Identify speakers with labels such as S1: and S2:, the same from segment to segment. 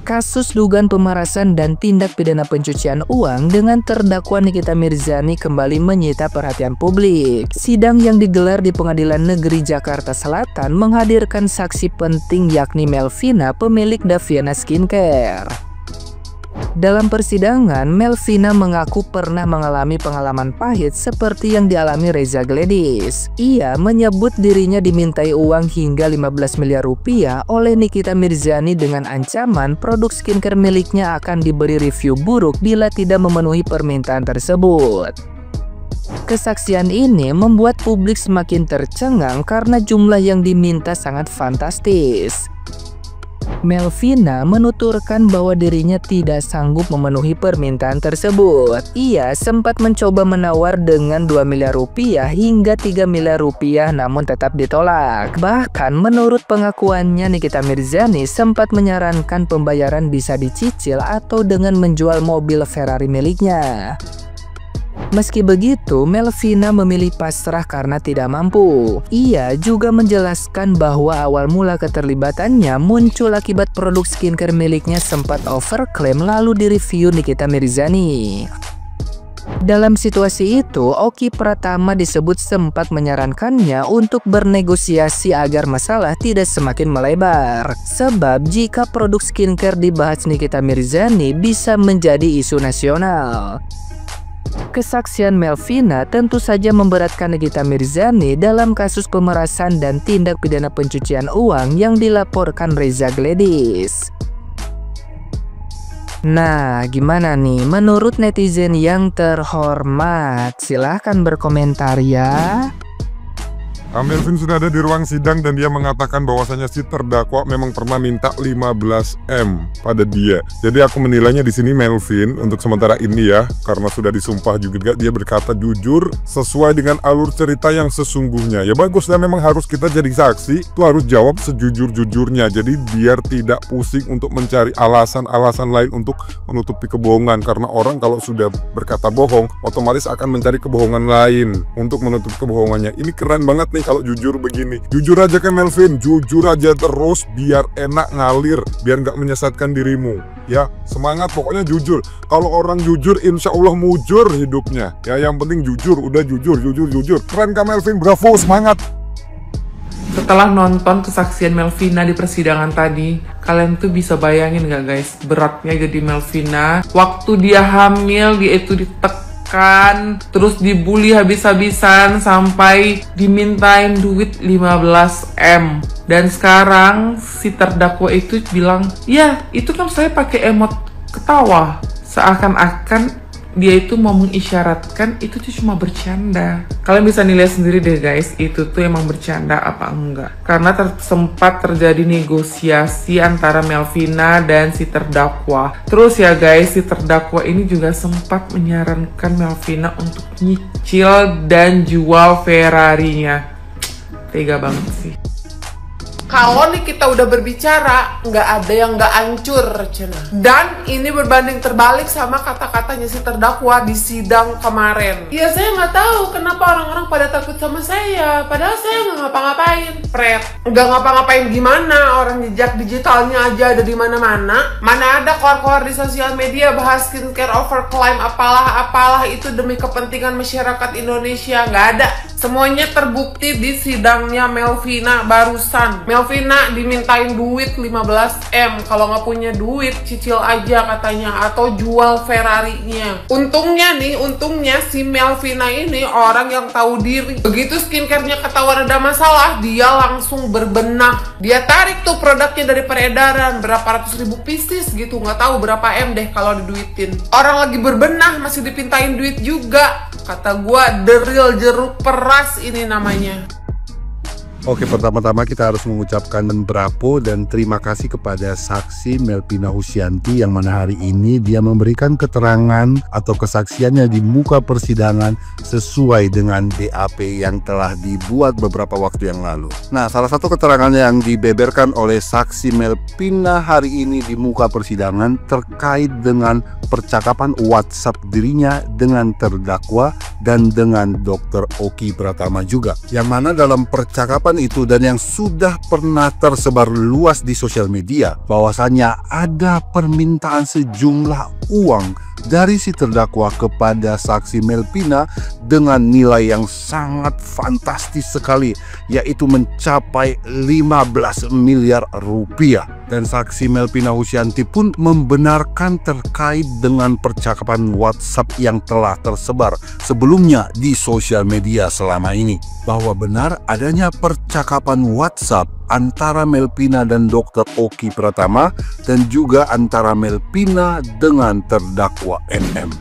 S1: Kasus dugaan pemerasan dan tindak pidana pencucian uang dengan terdakwa Nikita Mirzani kembali menyita perhatian publik. Sidang yang digelar di Pengadilan Negeri Jakarta Selatan menghadirkan saksi penting yakni Melvina, pemilik Daviana Skincare. Dalam persidangan, Melvina mengaku pernah mengalami pengalaman pahit seperti yang dialami Reza Gladys. Ia menyebut dirinya dimintai uang hingga 15 miliar rupiah oleh Nikita Mirzani dengan ancaman produk skincare miliknya akan diberi review buruk bila tidak memenuhi permintaan tersebut. Kesaksian ini membuat publik semakin tercengang karena jumlah yang diminta sangat fantastis. Melvina menuturkan bahwa dirinya tidak sanggup memenuhi permintaan tersebut. Ia sempat mencoba menawar dengan 2 miliar rupiah hingga 3 miliar rupiah namun tetap ditolak. Bahkan menurut pengakuannya, Nikita Mirzani sempat menyarankan pembayaran bisa dicicil atau dengan menjual mobil Ferrari miliknya. Meski begitu, Melvina memilih pasrah karena tidak mampu. Ia juga menjelaskan bahwa awal mula keterlibatannya muncul akibat produk skincare miliknya sempat overklaim lalu direview Nikita Mirzani. Dalam situasi itu, Oki Pratama disebut sempat menyarankannya untuk bernegosiasi agar masalah tidak semakin melebar. Sebab jika produk skincare dibahas Nikita Mirzani bisa menjadi isu nasional. Kesaksian Melvina tentu saja memberatkan Nikita Mirzani dalam kasus pemerasan dan tindak pidana pencucian uang yang dilaporkan Reza Gladys. Nah, gimana nih menurut netizen yang terhormat? Silahkan berkomentar ya.
S2: Melvin sudah ada di ruang sidang dan dia mengatakan bahwasanya si terdakwa memang pernah minta 15M pada dia. Jadi aku menilainya di sini Melvin untuk sementara ini ya, karena sudah disumpah juga dia berkata jujur sesuai dengan alur cerita yang sesungguhnya. Ya bagus, dan memang harus kita jadi saksi, itu harus jawab sejujur-jujurnya. Jadi biar tidak pusing untuk mencari alasan-alasan lain untuk menutupi kebohongan, karena orang kalau sudah berkata bohong otomatis akan mencari kebohongan lain untuk menutup kebohongannya. Ini keren banget nih kalau jujur begini. Jujur aja ke Melvin, jujur aja terus biar enak ngalir, biar nggak menyesatkan dirimu. Ya semangat, pokoknya jujur. Kalau orang jujur insya Allah mujur hidupnya. Ya yang penting jujur, udah jujur. Keren Kak Melvin, bravo, semangat.
S3: Setelah nonton kesaksian Melvina di persidangan tadi, kalian tuh bisa bayangin gak guys beratnya jadi Melvina. Waktu dia hamil dia itu ditekan, terus dibully habis-habisan sampai dimintain duit 15M. Dan sekarang si terdakwa itu bilang, ya itu kan saya pakai emot ketawa. Seakan-akan dia itu mau mengisyaratkan itu tuh cuma bercanda. Kalian bisa nilai sendiri deh guys, itu tuh emang bercanda apa enggak. Karena sempat terjadi negosiasi antara Melvina dan si terdakwa. Terus ya guys, si terdakwa ini juga sempat menyarankan Melvina untuk nyicil dan jual Ferrarinya. Tega banget sih.
S4: Kalau nih kita udah berbicara, nggak ada yang nggak hancur, Cina. Dan ini berbanding terbalik sama kata-katanya si terdakwa di sidang kemarin. Ya saya nggak tahu kenapa orang-orang pada takut sama saya, padahal saya nggak ngapa-ngapain. Pret, nggak ngapa-ngapain gimana? Orang jejak digitalnya aja ada di mana-mana. Mana ada keluar-keluar di sosial media bahas skincare overclaim apalah itu demi kepentingan masyarakat Indonesia, nggak ada. Semuanya terbukti di sidangnya Melvina barusan. Melvina dimintain duit 15M. Kalau nggak punya duit, cicil aja katanya. Atau jual Ferrarinya. Untungnya si Melvina ini orang yang tahu diri. Begitu skincare-nya ketahuan ada masalah, dia langsung berbenah. Dia tarik tuh produknya dari peredaran. Berapa ratus ribu pieces gitu. Nggak tahu berapa M deh kalau diduitin. Orang lagi berbenah masih dipintain duit juga. Kata gua, the real jeruk peras ini namanya.
S5: Oke, pertama-tama kita harus mengucapkan bravo dan terima kasih kepada saksi Melvina Husyanti yang mana hari ini dia memberikan keterangan atau kesaksiannya di muka persidangan sesuai dengan BAP yang telah dibuat beberapa waktu yang lalu. Nah, salah satu keterangan yang dibeberkan oleh saksi Melvina hari ini di muka persidangan terkait dengan percakapan WhatsApp dirinya dengan terdakwa dan dengan Dr. Oki Pratama juga. Yang mana dalam percakapan pernyataan itu dan yang sudah pernah tersebar luas di sosial media bahwasannya ada permintaan sejumlah uang dari si terdakwa kepada saksi Melvina dengan nilai yang sangat fantastis sekali, yaitu mencapai 15 miliar rupiah. Dan saksi Melvina Husyanti pun membenarkan terkait dengan percakapan WhatsApp yang telah tersebar sebelumnya di sosial media selama ini, bahwa benar adanya percakapan WhatsApp antara Melvina dan Dr. Oki Pratama dan juga antara Melvina dengan terdakwa NM.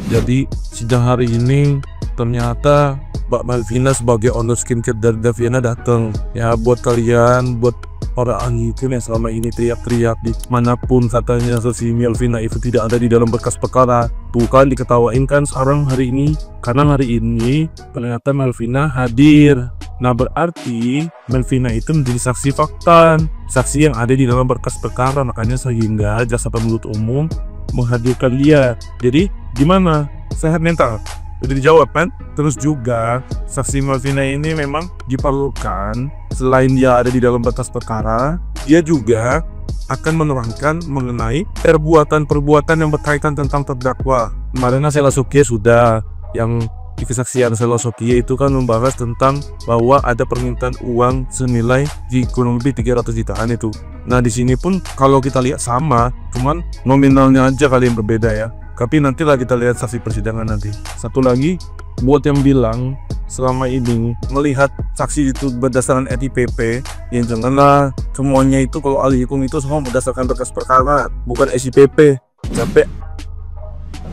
S6: Jadi sidang hari ini ternyata Mbak Melvina sebagai owner skincare dari Daviana datang. Ya, buat kalian, buat orang itu yang selama ini teriak-teriak di manapun katanya si Melvina itu tidak ada di dalam berkas perkara, bukan diketawain kan sekarang hari ini, karena hari ini ternyata Melvina hadir. Nah, berarti Melvina itu menjadi saksi fakta, saksi yang ada di dalam berkas perkara, makanya sehingga jaksa penuntut umum menghadirkan dia. Jadi gimana? Sehat mental? Udah dijawab kan? Terus juga saksi Melvina ini memang diperlukan, selain dia ada di dalam batas perkara, dia juga akan menerangkan mengenai perbuatan-perbuatan yang berkaitan tentang terdakwa. Kemarin Sela Sokia sudah, yang di kesaksian Sela Sokia itu kan membahas tentang bahwa ada permintaan uang senilai di kurang lebih 300 jutaan itu. Nah, di sini pun kalau kita lihat sama, cuman nominalnya aja kali yang berbeda ya. Tapi nantilah kita lihat saksi persidangan nanti. Satu lagi, buat yang bilang selama ini melihat saksi itu berdasarkan SIPP, yang janganlah semuanya itu kalau ahli hukum itu semua berdasarkan berkas perkara, bukan SIPP. Capek.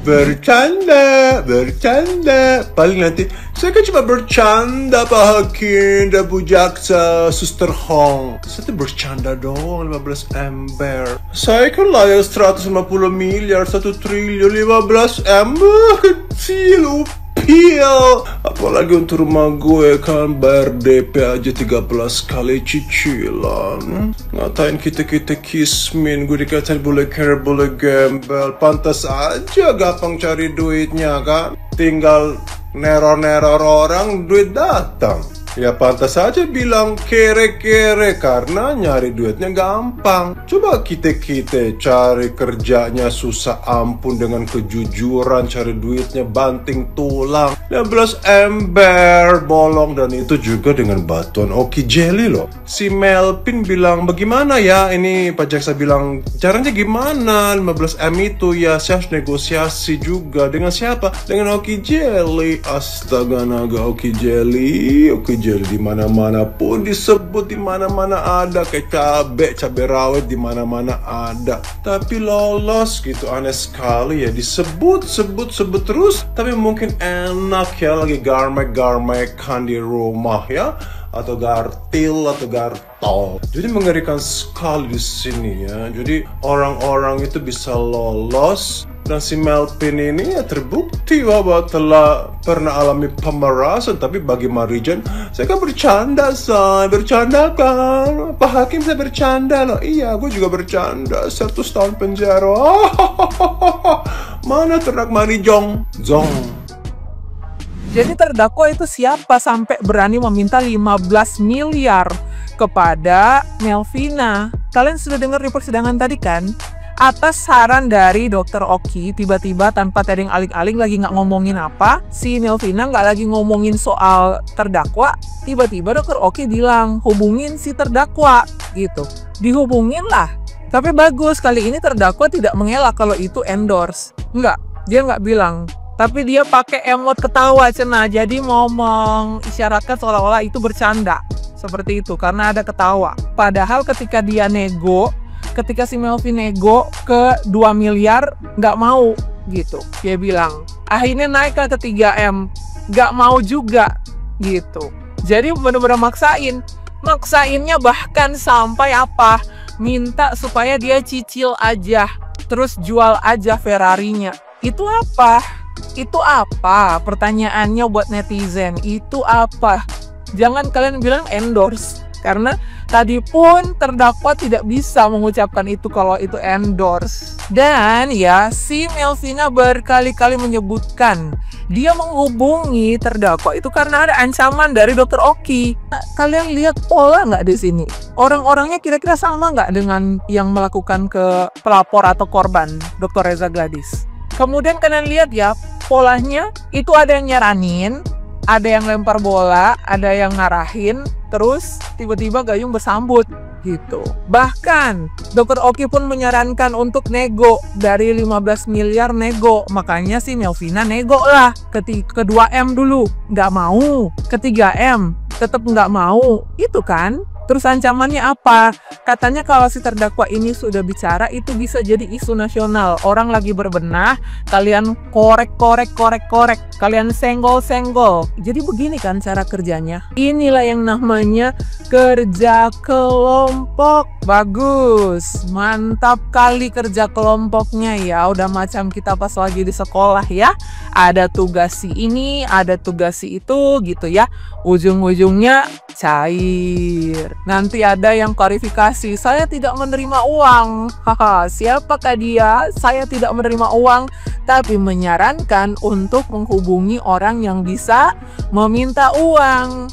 S7: Bercanda, paling nanti saya kan cuma bercanda Pak Hakim dan Bu Jaksa, Suster Hong. Saya tuh bercanda doang, 15 ember. Saya kan layak 150 miliar, 1 triliun, 15 ember kecil, upil. Apalagi untuk rumah gue kan bayar DP aja 13 kali cicilan. Ngatain kita kismin, gue dikatain boleh care, boleh gembel. Pantas aja gampang cari duitnya kan. Tinggal neror-neror orang, duit datang. Ya pantas saja bilang kere-kere karena nyari duitnya gampang. Coba kita cari kerjanya susah ampun dengan kejujuran, cari duitnya banting tulang. 15 ember bolong, dan itu juga dengan batuan Oki Jelly loh. Si Melvin bilang bagaimana ya, ini Pak Jaksa bilang caranya gimana 15 M itu ya, saya harus negosiasi juga dengan siapa? Dengan Oki Jelly. Astaga naga, Oki Jelly di mana-mana pun disebut, di mana-mana ada, kayak cabai rawit di mana-mana ada. Tapi lolos gitu, aneh sekali ya, disebut terus, tapi mungkin enak ya lagi garmek-garmekan di rumah ya, atau gartil atau gartol. Jadi mengerikan sekali di sini ya. Jadi orang-orang itu bisa lolos. Dan si Melvin ini ya terbukti bahwa telah pernah alami pemerasan. Tapi bagi Marijan, saya kan bercanda kan. Pak Hakim, saya bercanda loh. Iya, gue juga bercanda. 100 tahun penjara. Mana ternak Marijong? Zong.
S3: Jadi terdakwa itu siapa sampai berani meminta 15 miliar kepada Melvina? Kalian sudah dengar di persidangan tadi kan? Atas saran dari Dr. Oki, tiba-tiba tanpa tedeng aling-aling lagi nggak ngomongin apa, si Melvina nggak lagi ngomongin soal terdakwa, tiba-tiba Dr. Oki bilang, hubungin si terdakwa, gitu. Dihubungin lah. Tapi bagus, kali ini terdakwa tidak mengelak kalau itu endorse. Nggak, dia nggak bilang. Tapi dia pakai emot ketawa, Cena. Jadi mau mengisyaratkan seolah-olah itu bercanda. Seperti itu, karena ada ketawa. Padahal ketika dia nego, ketika si Melvin nego ke 2 miliar, nggak mau gitu. Dia bilang, akhirnya naik ke 3M, nggak mau juga gitu. Jadi bener-bener maksainnya bahkan sampai apa? Minta supaya dia cicil aja, terus jual aja Ferrarinya. Itu apa? Pertanyaannya buat netizen, itu apa? Jangan kalian bilang endorse. Karena tadi pun terdakwa tidak bisa mengucapkan itu kalau itu endorse. Dan ya, si Melvina berkali-kali menyebutkan Dia menghubungi terdakwa itu karena ada ancaman dari Dr. Oki. Nah, kalian lihat pola nggak di sini? Orang-orangnya kira-kira sama nggak dengan yang melakukan ke pelapor atau korban Dr. Reza Gladys? Kemudian kalian lihat ya, polanya itu ada yang nyaranin, ada yang lempar bola, ada yang ngarahin, terus tiba-tiba Gayung bersambut gitu. Bahkan Dr. Oki pun menyarankan untuk nego, dari 15 miliar nego. Makanya si Melvina nego lah ke 2M dulu, nggak mau. Ke 3M tetap nggak mau, itu kan. Terus ancamannya apa? Katanya kalau si terdakwa ini sudah bicara itu bisa jadi isu nasional. Orang lagi berbenah, kalian korek. Kalian senggol. Jadi begini kan cara kerjanya. Inilah yang namanya kerja kelompok. Bagus, mantap kali kerja kelompoknya ya. Udah macam kita pas lagi di sekolah ya. Ada tugas si ini, ada tugas si itu gitu ya. Ujung-ujungnya cair. Nanti ada yang klarifikasi, saya tidak menerima uang. Haha, siapakah dia? Saya tidak menerima uang, tapi menyarankan untuk menghubungi orang yang bisa meminta uang.